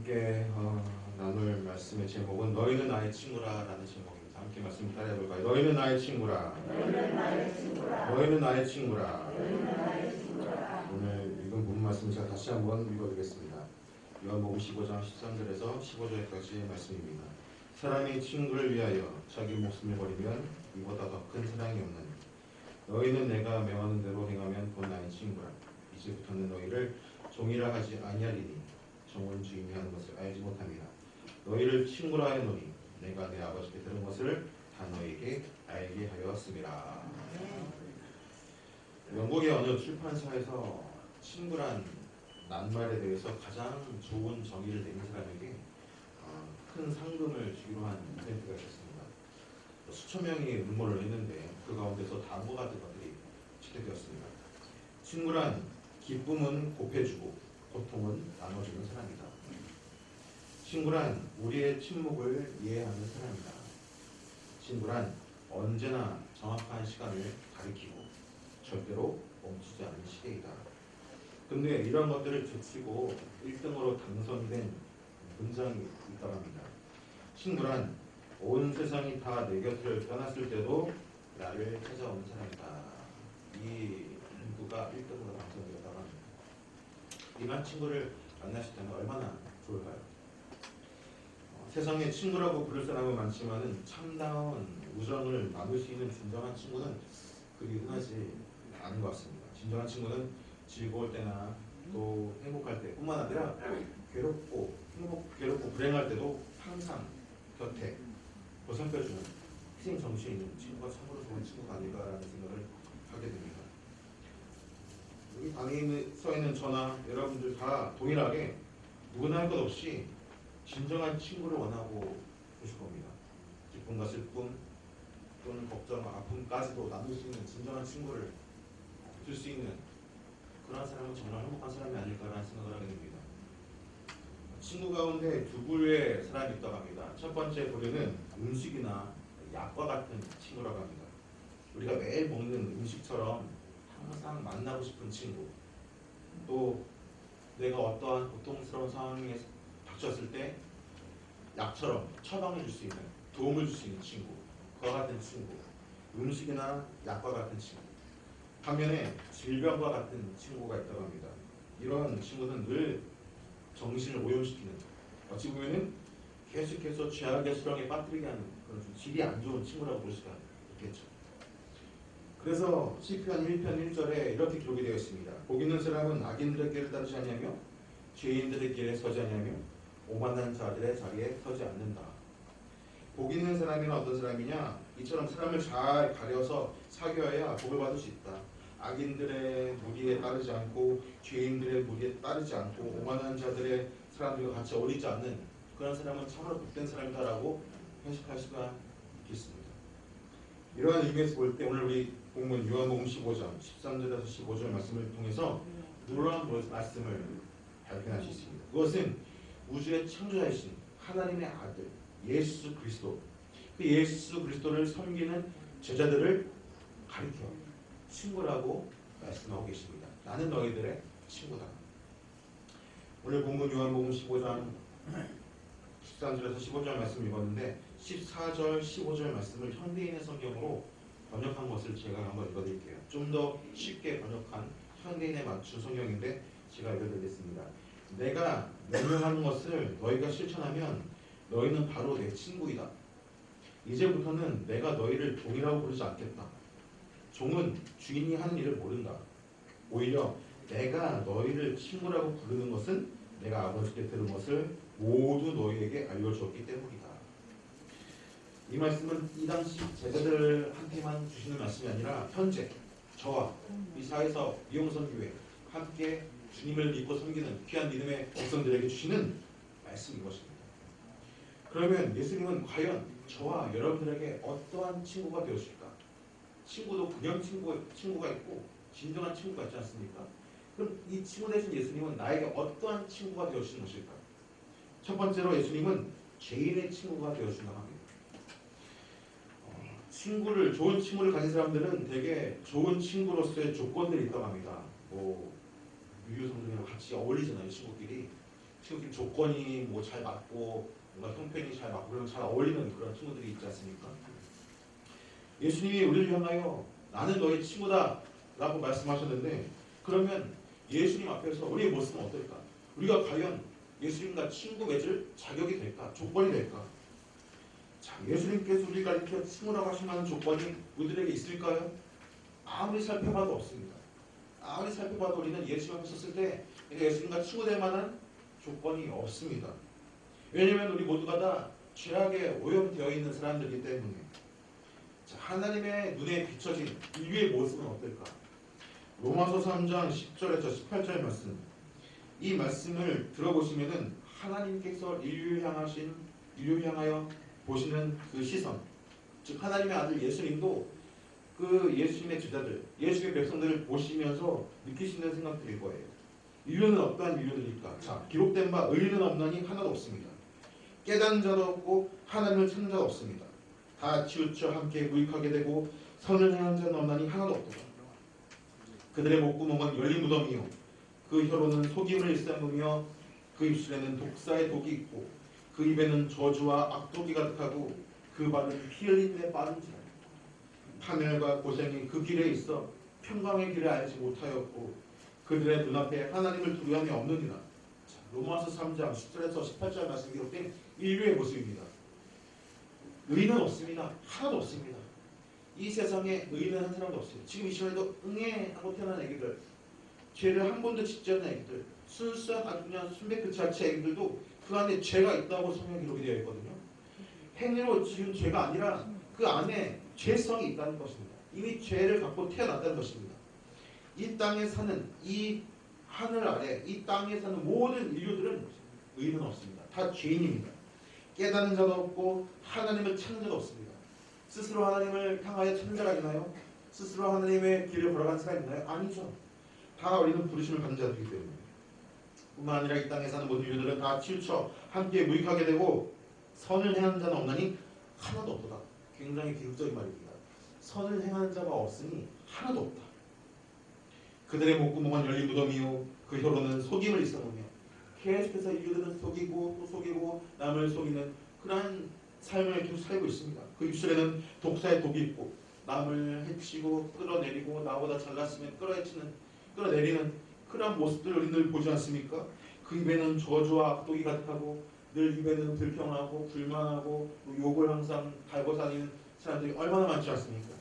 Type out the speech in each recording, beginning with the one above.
함께 나눌 말씀의 제목은 너희는 나의 친구라라는 제목입니다. 함께 말씀 따라해볼까요? 너희는 나의 친구라. 너희는 나의 친구라. 너희는 나의 친구라. 너희는 나의 친구라. 오늘 읽은 본문 말씀 제가 다시 한번 읽어드리겠습니다. 요한복음 15장 13절에서 15절까지의 말씀입니다. 사람이 친구를 위하여 자기 목숨을 버리면 이보다 더 큰 사랑이 없나니 너희는 내가 명하는 대로 행하면 곧 나의 친구라. 이제부터는 너희를 종이라 하지 아니하리니 종은 주인이 하는 것을 알지 못합니다. 너희를 친구라 하노니 내가 내 아버지께 들은 것을 다 너희에게 알게 하였습니다. 영국의 어느 출판사에서 친구란 낱말에 대해서 가장 좋은 정의를 내린 사람에게 큰 상금을 주기로 한 이벤트가 있었습니다. 수천 명이 응모를 했는데 그 가운데서 다음과 같은 것들이 지켜되었습니다. 친구란 기쁨은 곱해주고 고통은 나눠주는 사람이다. 친구란 우리의 침묵을 이해하는 사람이다. 친구란 언제나 정확한 시간을 가리키고 절대로 멈추지 않는 시대이다. 근데 이런 것들을 제치고 1등으로 당선된 문장이 있다고 합니다. 친구란 온 세상이 다 내 곁을 떠났을 때도 나를 찾아오는 사람이다. 이 문구가 1등으로 당선되었다고 합니다. 이만 친구를 만나실 때는 얼마나 좋을까요? 세상에 친구라고 부를 사람은 많지만은 참다운 우정을 나눌 수 있는 진정한 친구는 그리 흔하지 않은 것 같습니다. 진정한 친구는 즐거울 때나 또 행복할 때뿐만 아니라 괴롭고 불행할 때도 항상 곁에 보살펴주는 희생 정신이 있는 친구가 참으로 좋은 친구가 아닐까라는 생각을 하게 됩니다. 여기 방에 서 있는 저나 여러분들 다 동일하게 누구나 할 것 없이 진정한 친구를 원하고 계실 겁니다. 기쁨과 슬픔 또는 걱정, 아픔까지도 나눌 수 있는 진정한 친구를 줄 수 있는 그런 사람은 정말 행복한 사람이 아닐까라는 생각을 하게 됩니다. 친구 가운데 두 부류의 사람이 있다고 합니다. 첫 번째 부류는 음식이나 약과 같은 친구라고 합니다. 우리가 매일 먹는 음식처럼 항상 만나고 싶은 친구, 또 내가 어떠한 고통스러운 상황에 닥쳤을 때 약처럼 처방해 줄 수 있는, 도움을 줄 수 있는 친구, 그와 같은 친구, 음식이나 약과 같은 친구. 반면에 질병과 같은 친구가 있다고 합니다. 이런 친구는 늘 정신을 오염시키는, 어찌 보면은 계속해서 죄악의 수렁에 빠뜨리게 하는 그런 좀 질이 안 좋은 친구라고 볼 수가 있겠죠. 그래서 시편 1편 1절에 이렇게 기록이 되어 있습니다. 복 있는 사람은 악인들의 길을 따르지 아니하며 죄인들의 길에 서지 아니하며 오만한 자들의 자리에 서지 않는다. 복 있는 사람이란 어떤 사람이냐? 이처럼 사람을 잘 가려서 사귀어야 복을 받을 수 있다. 악인들의 무리에 따르지 않고 죄인들의 무리에 따르지 않고 오만한 자들의 사람들과 같이 어울리지 않는 그런 사람은 참으로 복된 사람이다라고 해석할 수가 있겠습니다. 이러한 의미에서 볼 때 오늘 우리 본문 요한복음 15장 13절에서 15절 말씀을 통해서 놀라운 말씀을 발견할 수 있습니다. 그것은 우주의 창조자이신 하나님의 아들 예수 그리스도, 그 예수 그리스도를 섬기는 제자들을 가리켜 친구라고 말씀하고 계십니다. 나는 너희들의 친구다. 오늘 본문 요한복음 15장 13절에서 15절 말씀 읽었는데 14절, 15절 말씀을 현대인의 성경으로 번역한 것을 제가 한번 읽어드릴게요. 좀 더 쉽게 번역한 현대인에 맞춘 성경인데 제가 읽어드리겠습니다. 내가 명령하는 것을 너희가 실천하면 너희는 바로 내 친구이다. 이제부터는 내가 너희를 종이라고 부르지 않겠다. 종은 주인이 하는 일을 모른다. 오히려 내가 너희를 친구라고 부르는 것은 내가 아버지께 들은 것을 모두 너희에게 알려주었기 때문이다. 이 말씀은 이 당시 제자들한테만 주시는 말씀이 아니라 현재 저와 이 사회에서 미용선교회 함께 주님을 믿고 섬기는 귀한 믿음의 백성들에게 주시는 말씀인 것입니다. 그러면 예수님은 과연 저와 여러분들에게 어떠한 친구가 되었을까? 친구도 그냥 친구가 있고 진정한 친구가 있지 않습니까? 그럼 이 친구 되신 예수님은 나에게 어떠한 친구가 되어주신 것일까? 첫 번째로 예수님은 죄인의 친구가 되어준다고 합니다. 좋은 친구를 가진 사람들은 되게 좋은 친구로서의 조건들이 있다고 합니다. 유유성성이랑 같이 어울리잖아요, 친구끼리. 지금 조건이 뭐 잘 맞고 뭔가 형편이 잘 맞고 그러면 잘 어울리는 그런 친구들이 있지 않습니까? 예수님이 우리를 향하여 나는 너의 친구다 라고 말씀하셨는데 그러면 예수님 앞에서 우리의 모습은 어떨까? 우리가 과연 예수님과 친구 맺을 자격이 될까? 조건이 될까? 자, 예수님께서 우리가 이렇게 친구라고 하실 만한 조건이 우리들에게 있을까요? 아무리 살펴봐도 없습니다. 아무리 살펴봐도 우리는 예수님 앞에 섰을 때 예수님과 친구 될 만한 조건이 없습니다. 왜냐하면 우리 모두가 다 죄악에 오염되어 있는 사람들이기 때문에. 자, 하나님의 눈에 비춰진 인류의 모습은 어떨까? 로마서 3장 10절에서 18절 말씀. 이 말씀을 들어보시면은 하나님께서 인류를 향하여 보시는 그 시선, 즉 하나님의 아들 예수님도 그 예수님의 제자들, 예수님의 백성들을 보시면서 느끼시는 생각들일 거예요. 인류는 어떠한 인류들일까? 자, 기록된 바 의인은 없나니 하나도 없습니다. 깨닫는 자도 없고 하나님을 찾는 자도 없습니다. 다 치우쳐 함께 무익하게 되고 선을 행하는 자는 없나니 하나도 없도다. 그들의 목구멍은 열린 무덤이요 그 혀로는 속임을 일삼으며 그 입술에는 독사의 독이 있고 그 입에는 저주와 악독이 가득하고 그 발은 피 흘린 데 빠른 자 파멸과 고생이 그 길에 있어 평강의 길을 알지 못하였고 그들의 눈앞에 하나님을 두려움이 없느니라. 자, 로마서 3장 10절에서 18절 말씀 기록된 인류의 모습입니다. 의인은 없습니다. 하나도 없습니다. 이 세상에 의인은 한 사람도 없어요. 지금 이 시간에도 응애 하고 태어난 애기들, 죄를 한 번도 짓지 않은 애기들, 순수한 아주 그냥 순백 그 자체 애기들도 그 안에 죄가 있다고 성경 기록이 되어 있거든요. 행위로 지은 죄가 아니라 그 안에 죄성이 있다는 것입니다. 이미 죄를 갖고 태어났다는 것입니다. 이 땅에 사는 이 하늘 아래 이 땅에 사는 모든 인류들은 의인은 없습니다. 다 죄인입니다. 깨닫는 자도 없고 하나님을 찾는 자도 없습니다. 스스로 하나님을 향하여 찾는 자가 있나요? 스스로 하나님의 길을 걸어간 사람이 있나요? 아니죠. 다 우리는 부르심을 받는 자들이기 때문에. 뿐만 아니라 이 땅에 사는 모든 인류들은 다 치우쳐 함께 무익하게 되고 선을 행하는 자는 없나니 하나도 없도다. 굉장히 비극적인 말입니다. 선을 행하는 자가 없으니 하나도 없다. 그들의 목구멍은 열린 무덤이요 그 혀로는 속임을 일삼으며 계속해서 인류들은 속이고 또 속이고 남을 속이는 그러한 삶을 계속 살고 있습니다. 그 입술에는 독사의 독이 있고 남을 해치고 끌어내리고 나보다 잘났으면 끌어내리는 그러한 모습들을 우리는 보지 않습니까? 그 입에는 저주와 악독이 가득하고 늘 입에는 불평하고 불만하고 욕을 항상 달고 다니는 사람들이 얼마나 많지 않습니까?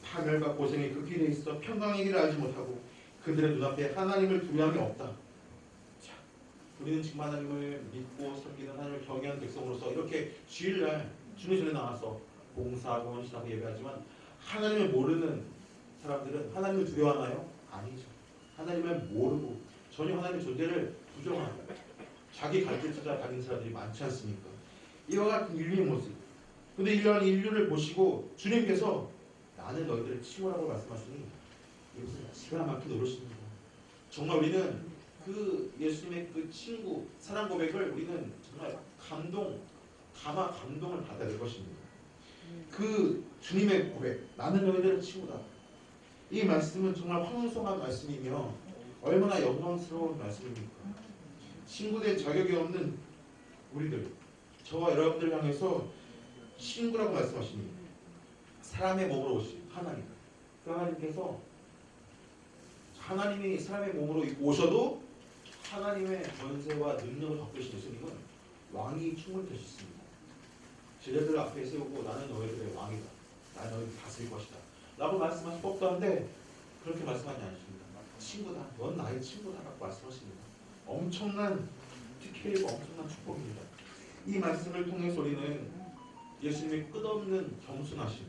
파멸과 고생이 그 길에 있어 평강의 길을 알지 못하고 그들의 눈앞에 하나님을 두려움이 없다. 자, 우리는 지금 하나님을 믿고 섬기는 하나님을 경외하는 백성으로서 이렇게 주일날 주님 전에 나와서 봉사하고 헌신하고 예배하지만 하나님을 모르는 사람들은 하나님을 두려워하나요? 아니죠. 하나님을 모르고 전혀 하나님의 존재를 부정하고 자기 갈길 찾아 다니는 사람들이 많지 않습니까? 이와 같은 인류의 모습. 근데 이러한 인류를 보시고 주님께서 나는 너희들의 친구라고 말씀하시니 이것은 기가 막히게 노릇입니다. 정말 우리는 그 예수님의 그 친구 사랑 고백을 우리는 정말 감동을 받아야 될 것입니다. 그 주님의 고백, 나는 너희들의 친구다. 이 말씀은 정말 황송한 말씀이며 얼마나 영광스러운 말씀입니까? 친구될 자격이 없는 우리들, 저와 여러분들 향해서 친구라고 말씀하시니 사람의 몸으로 오신 하나님, 그 하나님께서 하나님이 사람의 몸으로 오셔도 하나님의 권세와 능력을 갖고 계신 예수님은 왕이 충분히 되셨습니다. 제자들 앞에 세우고 나는 너희들의 왕이다. 나는 너희를 다스릴 것이다. 라고 말씀하실 법도 한데 그렇게 말씀하지 않으십니다. 친구다. 넌 나의 친구다. 라고 말씀하십니다. 엄청난 디테일과 엄청난 축복입니다. 이 말씀을 통해서 우리는 예수님의 끝없는 겸손하심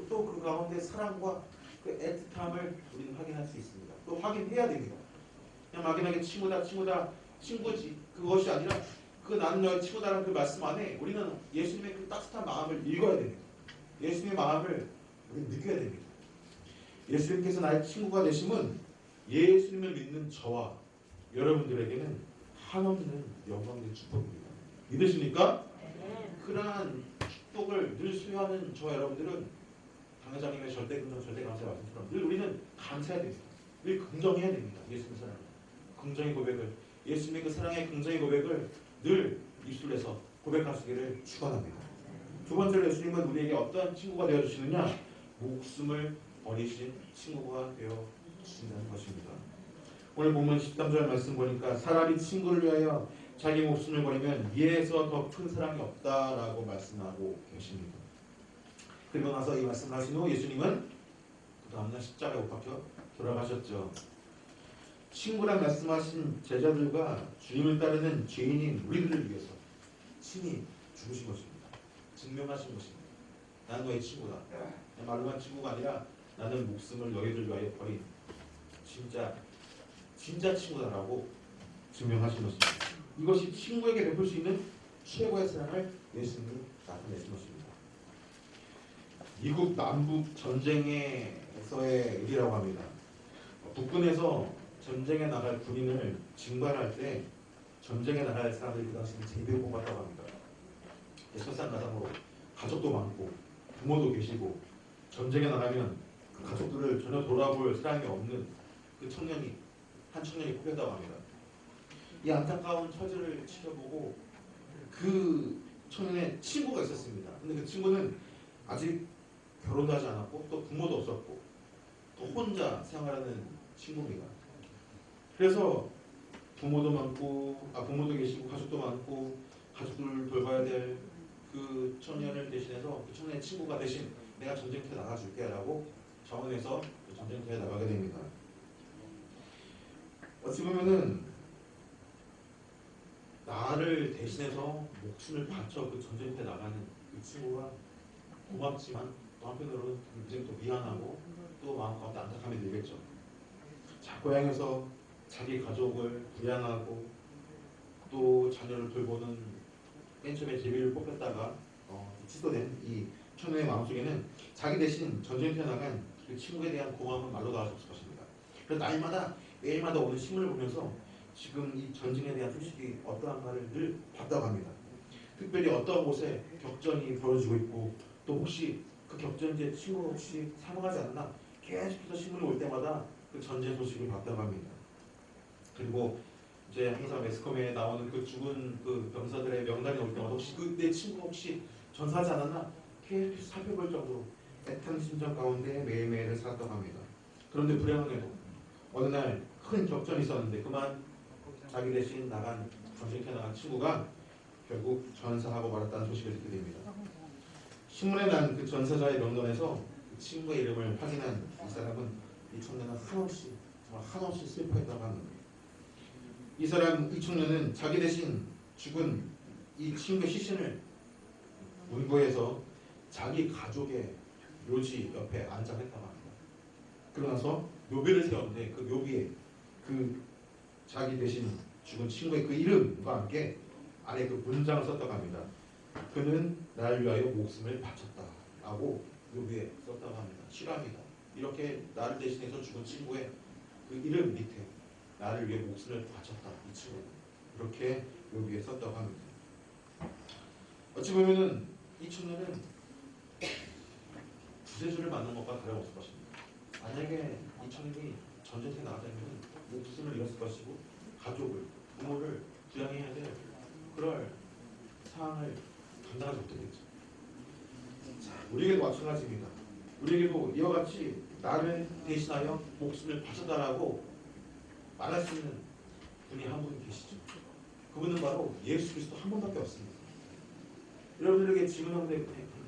또 그 가운데 사랑과 그 애틋함을 우리는 확인할 수 있습니다. 또 확인해야 됩니다. 그냥 막연하게 친구다 친구지 그것이 아니라 그 나는 너의 친구다라는 그 말씀 안에 우리는 예수님의 그 따뜻한 마음을 읽어야 됩니다. 예수님의 마음을 우리는 느껴야 됩니다. 예수님께서 나의 친구가 되심은 예수님을 믿는 저와 여러분들에게는 한없는 영광된 축복입니다. 믿으십니까? 그러한 축복을 늘 수여하는 저와 여러분들은 강회장님의 절대긍정 절대감사의 말씀처럼 늘 우리는 감사해야 됩니다. 늘 긍정해야 됩니다. 예수님 사랑을 긍정의 고백을 예수님의 그 사랑의 긍정의 고백을 늘 입술에서 고백하시기를 축원합니다. 두 번째로 예수님은 우리에게 어떤 친구가 되어주시느냐? 목숨을 버리신 친구가 되어주신다는 것입니다. 오늘 본문 13절 말씀 보니까 사람이 친구를 위하여 자기 목숨을 버리면 이에서 더 큰 사랑이 없다라고 말씀하고 계십니다. 그리고 나서 이 말씀을 하신 후 예수님은 그 다음날 십자가에 못 박혀 돌아가셨죠. 친구란 말씀하신 제자들과 주님을 따르는 죄인인 우리들을 위해서 친히 죽으신 것입니다. 증명하신 것입니다. 나는 너의 친구다. 말로만 친구가 아니라 나는 목숨을 너희들 위하여 버린 진짜 친구다라고 증명하신 것입니다. 이것이 친구에게 베풀 수 있는 최고의 사랑을 예수님이 나타내신 것입니다. 미국 남북 전쟁에서의 일이라고 합니다. 북군에서 전쟁에 나갈 군인을 징발할 때 전쟁에 나갈 사람들이 그 당시에 제비를 뽑았다고 합니다. 설상가상으로 가족도 많고 부모도 계시고 전쟁에 나가면 그 가족들을 전혀 돌아볼 사람이 없는 한 청년이 뽑혔다고 합니다. 이 안타까운 처지를 지켜보고 그 청년의 친구가 있었습니다. 근데 그 친구는 아직 결혼도 하지 않았고 또 부모도 없었고 또 혼자 생활하는 친구입니다. 그래서 부모도 계시고 가족도 많고 가족들을 돌봐야 될 그 청년을 대신해서 그 청년의 친구가 대신 내가 전쟁터에 나가줄게 라고 정원해서 전쟁터에 나가게 됩니다. 어찌 보면은 나를 대신해서 목숨을 바쳐 그 전쟁터에 나가는 그 친구가 고맙지만 또 한편으로는 굉장히 또 미안하고 또 마음 가운데 안타까움이 들겠죠. 자, 고향에서 자기 가족을 부양하고 또 자녀를 돌보는 맨 처음에 제비를 뽑혔다가 취소된 이 청년의 마음속에는 자기 대신 전쟁터에 나간 그 친구에 대한 고마움은 말로 다 할 수 없을 것입니다. 그래서 매일마다 오는 신문을 보면서 지금 이 전쟁에 대한 소식이 어떠한가를 늘 봤다고 합니다. 특별히 어떤 곳에 격전이 벌어지고 있고 또 혹시 그 격전지에 친구가 혹시 사망하지 않나 계속해서 신문이 올 때마다 그 전쟁 소식을 봤다고 합니다. 그리고 이제 항상 매스컴에 나오는 그 죽은 그 병사들의 명단이 올 때마다 혹시 내 친구가 혹시 전사하지 않았나 계속 살펴볼 정도로 애탄 심정 가운데 매일매일을 살았다고 합니다. 그런데 불행하게도 어느 날 큰 격전이 있었는데 그만 자기 대신 전쟁터에 나간 친구가 결국 전사하고 말았다는 소식을 듣게 됩니다. 신문에 난 그 전사자의 명단에서 그 친구의 이름을 확인한 이 사람은 이 청년은 한없이 슬퍼했다고 합니다. 이 청년은 자기 대신 죽은 이 친구의 시신을 문고해서 자기 가족의 묘지 옆에 안장했다고 합니다. 그러고 나서 묘비를 세웠는데 그 묘비에 그 자기 대신 죽은 친구의 그 이름과 함께 안에 그 문장을 썼다고 합니다. 그는 나를 위하여 목숨을 바쳤다 라고 묘비에 썼다고 합니다. 실화입니다. 이렇게 나를 대신해서 죽은 친구의 그 이름 밑에 나를 위해 목숨을 바쳤다 이 친구는 이렇게 묘비에 썼다고 합니다. 어찌 보면은 이 청년은 구세주를 만난 것과 다름없을 것입니다. 만약에 이 청년이 전쟁터에 나가자면 목숨을 잃었을 것이고 가족을 부모를 부양해야 될 그럴 상황을 감당하지 못했겠죠. 우리에게도 마찬가지입니다. 우리에게도 이와 같이 나를 대신하여 목숨을 바쳤다라고 말할 수 있는 분이 한 분 계시죠. 그분은 바로 예수 그리스도 한 분밖에 없습니다. 여러분들에게 질문 한번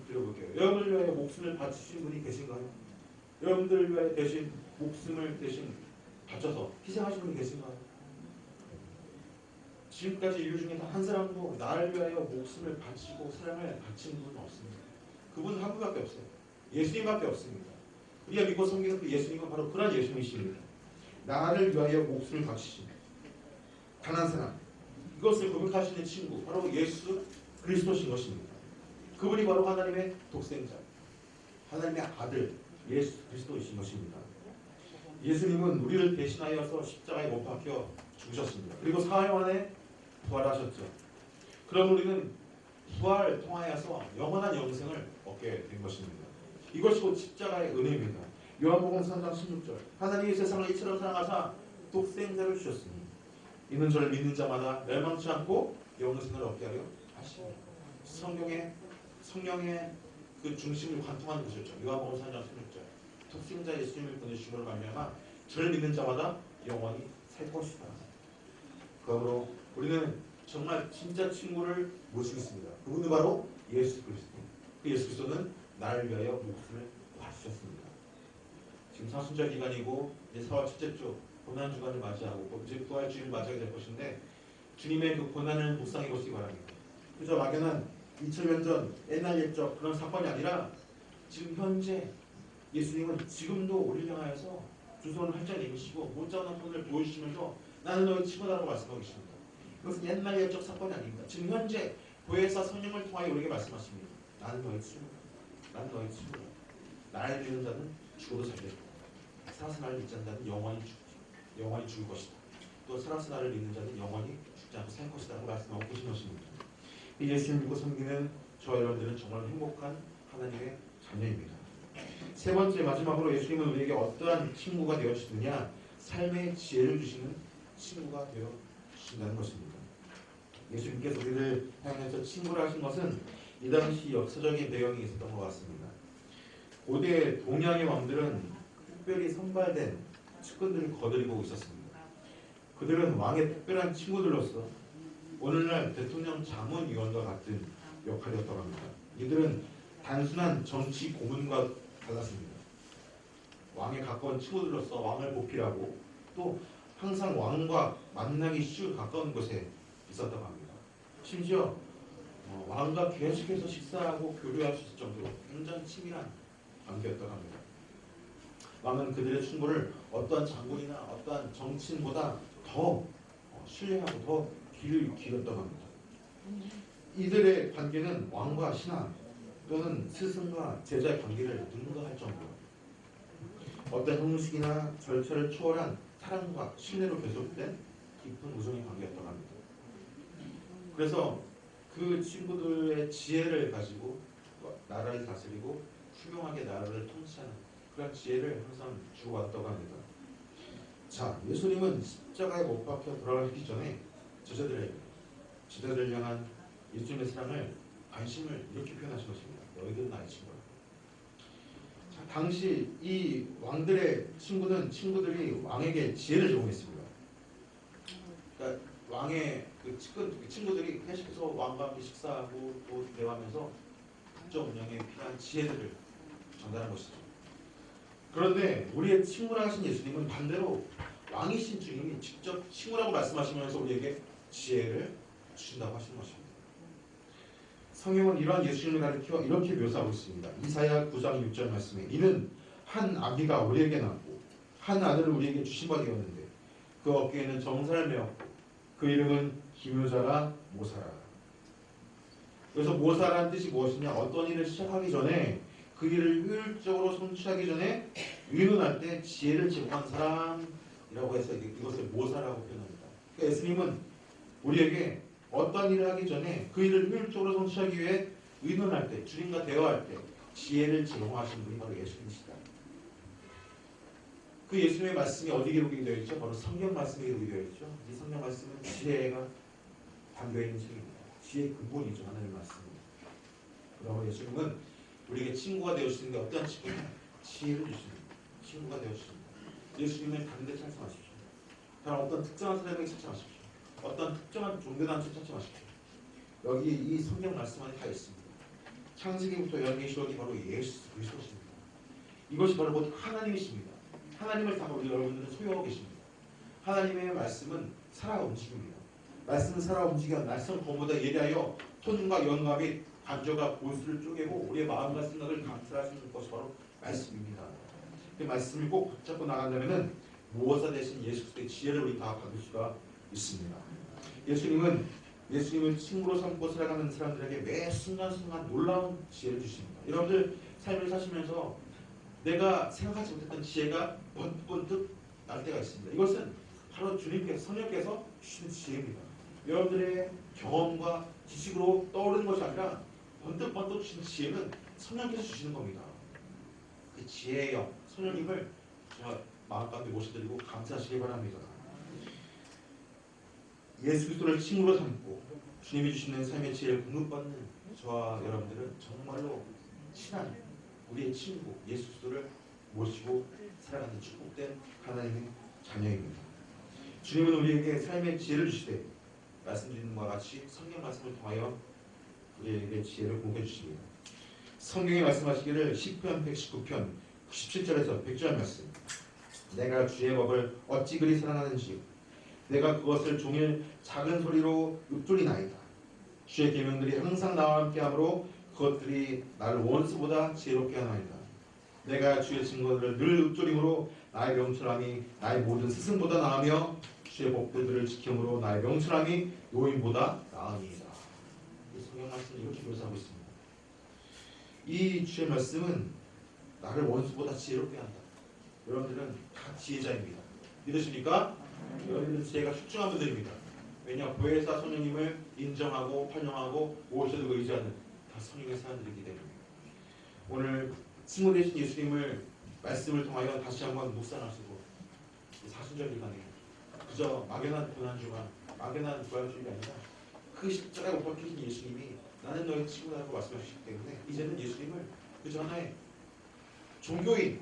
드려볼게요. 여러분을 위하여 목숨을 바치신 분이 계신가요? 여러분들을 위하여 대신 목숨을 대신 바쳐서 희생하신 분이 계신가요? 지금까지 인류 중에 한 사람도 나를 위하여 목숨을 바치고 사랑을 바친 분은 없습니다. 그분은 한 분밖에 없어요. 예수님밖에 없습니다. 우리가 믿고 섬기는 그 예수님은 바로 그런 예수님이십니다. 나를 위하여 목숨을 바치신 단 한 사람, 이것을 고백하시는 친구 바로 예수 그리스도신 것입니다. 그분이 바로 하나님의 독생자, 하나님의 아들 예수 그리스도이신 것입니다. 예수님은 우리를 대신하여서 십자가에 못 박혀 죽으셨습니다. 그리고 사흘 만에 부활하셨죠. 그럼 우리는 부활을 통하여서 영원한 영생을 얻게 된 것입니다. 이것이 곧 십자가의 은혜입니다. 요한복음 3장 16절 하나님이 세상을 이처럼 사랑하사 독생자를 주셨으니 이는 저를 믿는 자마다 멸망치 않고 영원한 생을 얻게 하려 하시니. 성령의 그 중심을 관통하는 것이었죠. 요한복음 4장 16절. 독생자 예수님을 보내주심으로 말미암아 저를 믿는 자마다 영원히 살 것이다. 그러므로 우리는 정말 진짜 친구를 모시고 있습니다. 그분은 바로 예수 그리스도. 그 예수 그리스도는 나를 위하여 목숨을 바치셨습니다. 지금 사순절 기간이고 이제 4월 첫째 주 고난 주간을 맞이하고 이제 부활주의를 맞이하게 될 것인데 주님의 그 고난을 묵상해 보시기 바랍니다. 그저 막연한 2000년 전 옛날 옛적 그런 사건이 아니라 지금 현재 예수님은 지금도 우리를 향하여서 두 손을 활짝 내미시고 못자 없는 손을 보여주시면서 나는 너의 친구다라고 말씀하고 계십니다. 이것은 옛날 옛적 사건이 아닙니다. 지금 현재 보혜사 성령을 통하여 우리에게 말씀하십니다. 나는 너의 친구다. 나는 너의 친구다. 나를 믿는 자는 죽어도 살겠다. 살아서 나를 믿지 않는 자는 영원히 죽을 것이다. 또 살아서 나를 믿는 자는 영원히 죽지 않고 살 것이다 라고 말씀하고 계신 것입니다. 예수님 믿고 섬기는 저와 여러분들은 정말 행복한 하나님의 자녀입니다. 세 번째 마지막으로 예수님은 우리에게 어떠한 친구가 되어주시느냐, 삶의 지혜를 주시는 친구가 되어주신다는 것입니다. 예수님께서 우리를 향해서 친구를 하신 것은 이 당시 역사적인 배경이 있었던 것 같습니다. 고대 동양의 왕들은 특별히 선발된 측근들을 거느리고 있었습니다. 그들은 왕의 특별한 친구들로서 오늘날 대통령 자문위원과 같은 역할이었다고 합니다. 이들은 단순한 정치 고문과 달랐습니다. 왕에 가까운 친구들로서 왕을 보필하고 또 항상 왕과 만나기 쉬운 가까운 곳에 있었다고 합니다. 심지어 왕과 계속해서 식사하고 교류할 수 있을 정도로 굉장히 친밀한 관계였다고 합니다. 왕은 그들의 친구를 어떠한 장군이나 어떠한 정치인보다 더 신뢰하고 더 길을 기렸다고 합니다. 이들의 관계는 왕과 신하 또는 스승과 제자의 관계를 능가할 정도로 어떤 형식이나 절차를 초월한 사랑과 신뢰로 계속된 깊은 우정의 관계였다고 합니다. 그래서 그 친구들의 지혜를 가지고 나라를 다스리고 훌륭하게 나라를 통치하는 그런 지혜를 항상 주고받았다고 합니다. 자, 예수님은 십자가에 못 박혀 돌아가시기 전에 제자들을 향한 예수님의 사랑을 관심을 이렇게 표현하신 것입니다. 너희들은 나의 친구라. 자, 당시 이 왕들의 친구들이 왕에게 지혜를 제공했습니다. 그러니까 왕의 그 친구들이 계속해서 왕과 함께 식사하고 또 대화하면서 국정 운영에 필요한 지혜들을 전달한 것이죠. 그런데 우리의 친구라 하신 예수님은 반대로 왕이신 주님이 직접 친구라고 말씀하시면서 우리에게 지혜를 주신다고 하시는 것입니다. 성경은 이러한 예수님을 가리켜 이렇게 묘사하고 있습니다. 이사야 9장 6절 말씀에 이는 한 아기가 우리에게 낳고 한 아들을 우리에게 주신 바 되었는데 그 어깨에는 정사를 메었고 그 이름은 기묘자라 모사라. 그래서 모사라는 뜻이 무엇이냐, 어떤 일을 시작하기 전에 그 일을 효율적으로 성취하기 전에 의논할 때 지혜를 제공한 사람이라고 해서 이것을 모사라고 표현합니다. 그러니까 예수님은 우리에게 어떤 일을 하기 전에 그 일을 효율적으로 성취하기 위해 의논할 때, 주님과 대화할 때 지혜를 제공하시는 분이 바로 예수님이시다. 그 예수님의 말씀이 어디 기록이 되어 있죠? 바로 성경 말씀에 기록이 되어 있죠. 이 성경 말씀은 지혜가 담겨 있는 책입니다. 지혜의 근본이죠. 하나님의 말씀입니다. 그러므로 예수님은 우리에게 친구가 되어주시는데 어떠한 친구냐? 지혜를 주십니다. 친구가 되어주십니다. 예수님을 다른 데 찾지 마십시오. 다른 어떤 특정한 사람에게 찾지 마십시오. 어떤 특정한 종교단체 찾지 마십시오. 여기 이 성경 말씀 안에 다 있습니다. 창세기부터 열계시록이 바로 예수 그리스도십니다. 이것이 바로 곧 하나님이십니다. 하나님을 다 우리 여러분들은 소유하고 계십니다. 하나님의 말씀은 살아 움직입니다. 말씀은 살아 움직여 날선 검보다 예리하여 손과 영과 및 관절과 골수를 쪼개고 우리의 마음과 생각을 감찰하시는 것이 바로 말씀입니다. 그 말씀을 꼭 붙잡고 나간다면 무엇사 대신 예수 그리스도의 지혜를 우리 다 받을 수가 있습니다. 예수님을 친구로 삼고 살아가는 사람들에게 매 순간순간 놀라운 지혜를 주십니다. 여러분들 삶을 사시면서 내가 생각하지 못했던 지혜가 번뜩 날 때가 있습니다. 이것은 바로 주님께서 성령께서 주시는 지혜입니다. 여러분들의 경험과 지식으로 떠오르는 것이 아니라 번뜩 주시는 지혜는 성령께서 주시는 겁니다. 그 지혜의 영, 성령님을 정말 마음 가운데 모셔드리고 감사하시기 바랍니다. 예수 그리스도를 친구로 삼고 주님이 주시는 삶의 지혜를 공급받는 저와 여러분들은 정말로 친한 우리의 친구 예수 그리스도를 모시고 살아가는 축복된 하나님의 자녀입니다. 주님은 우리에게 삶의 지혜를 주시되 말씀드린 것과 같이 성경 말씀을 통하여 우리에게 지혜를 공급해 주십니다. 성경에 말씀하시기를 시편 119편 97절에서 100절 말씀, 내가 주의 법을 어찌 그리 사랑하는지 내가 그것을 종일 작은 소리로 읊조리나이다. 주의 계명들이 항상 나와 함께하므로 그것들이 나를 원수보다 지혜롭게 하나이다. 내가 주의 증거들을 늘 읊조림으로 나의 명철함이 나의 모든 스승보다 나으며 주의 법들을 지킴으로 나의 명철함이 노인보다 나으니이다. 이 성경 말씀을 이렇게 묘사하고 있습니다. 이 주의 말씀은 나를 원수보다 지혜롭게 한다. 여러분들은 다 지혜자입니다. 믿으십니까? 여러분들은 지혜가 출중한 분들입니다. 왜냐? 보혜사 성령님을 인정하고 환영하고 모셔두고 의지하는 다 성령의 사람들이기 때문에 오늘 친구 되신 예수님을 말씀을 통하여 다시 한번 묵상하시고 사순절 기간에 그저 막연한 고난주가 막연한 부활주의가 아니라 그 십자가에 못 박히신 예수님이 나는 너의 친구라고 말씀하셨기 때문에 이제는 예수님을 그저 하나의 종교인,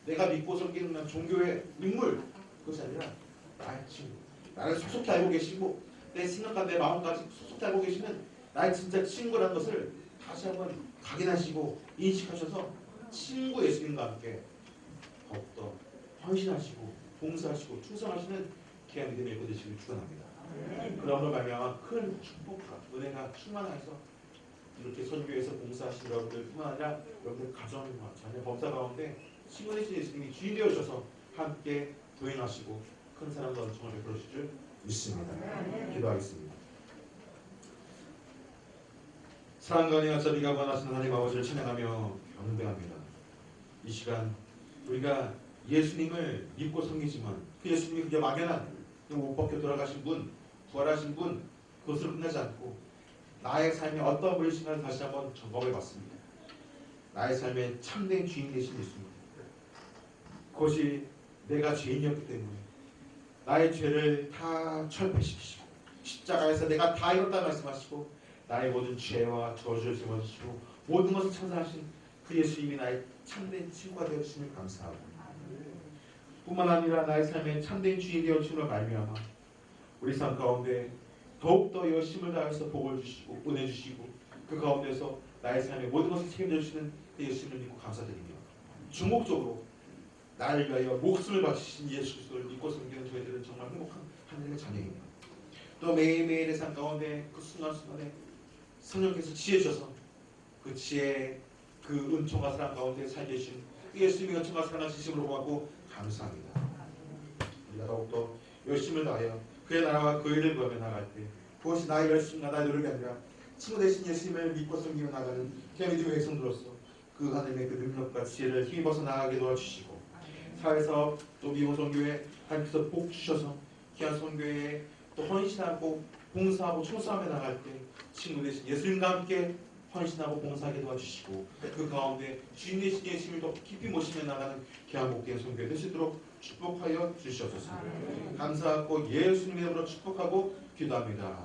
내가 믿고 섬기는 종교의 인물, 그것이 아니라 나의 친구, 나를 속속히 알고 계시고 내 생각과 내 마음까지 속속히 알고 계시는 나의 진짜 친구라는 것을 다시 한번 각인하시고 인식하셔서 친구 예수님과 함께 더욱더 헌신하시고 봉사하시고 충성하시는 귀한 믿음의 일꾼 되시길 축원합니다. 그러므로 말미암아 큰 축복과 은혜가 충만해서 이렇게 선교에서 봉사하신 여러분들뿐만 아니라 여러분들 가정과 자녀 범사 가운데 친구 되신 예수님이 주인 되어 주셔서 함께 도행하시고 큰 사랑과 은총을 베풀어 주실 줄 믿습니다. 기도하겠습니다. 사랑과 은혜와 자비가 원하시는 하나님 아버지를 찬양하며 경배합니다. 이 시간 우리가 예수님을 믿고 섬기지만 그 예수님이 그저 막연한 못 벗겨 돌아가신 분, 부활하신 분 그것으로 끝나지 않고 나의 삶에 어떤 분이신가를 다시 한번 점검해 봤습니다. 나의 삶의 참된 주인 되신 예수님, 그것이 내가 죄인이었기 때문에 나의 죄를 다 철폐시키시고 십자가에서 내가 다 이뤘다 말씀하시고 나의 모든 죄와 저주를 짊어지시고 모든 것을 창사하신 그 예수님이 나의 참된 친구가 되어주심을 감사하고 뿐만 아니라 나의 삶에 참된 주인이 되어주심을 말미암아 우리 삶 가운데 더욱더 열심을 다해서 복을 주시고 은혜 주시고 그 가운데서 나의 삶의 모든 것을 책임져 주시는 그 예수님을 믿고 감사드리며 중목적으로 나를 위하여 목숨을 바치신 예수 그리스도를 믿고 섬기는 저희들은 정말 행복한 하나님의 자녀입니다. 또 매일매일의 삶 가운데 그 순간순간에 성령께서 지혜 주셔서 그 지혜 그 은총과 사랑 가운데 살게 해주신 예수님의 은총과 사랑을 진심으로 고맙고 감사합니다. 우리가 더욱더 열심을 다하여 그의 나라와 그 일을 구하며 나갈 때 그것이 나의 열심과 나의 노력이 아니라 친구 되신 예수님을 믿고 섬기며 나가는 귀한 믿음의 백성들로서 그 하나님의 그 능력과 지혜를 힘입어서 나가게 도와주시고 사회사업 또 미국 선교회 하나님께서 복 주셔서 귀한 선교회에 또 헌신하고 봉사하고 충성하며 나갈 때 친구 되신 예수님과 함께 헌신하고 봉사하게 도와주시고 그 가운데 주인 되신 예수님을 더 깊이 모시며 나가는 귀한 복된 선교회 되시도록 축복하여 주시옵소서. 감사하고 예수님의 이름으로 축복하고 기도합니다.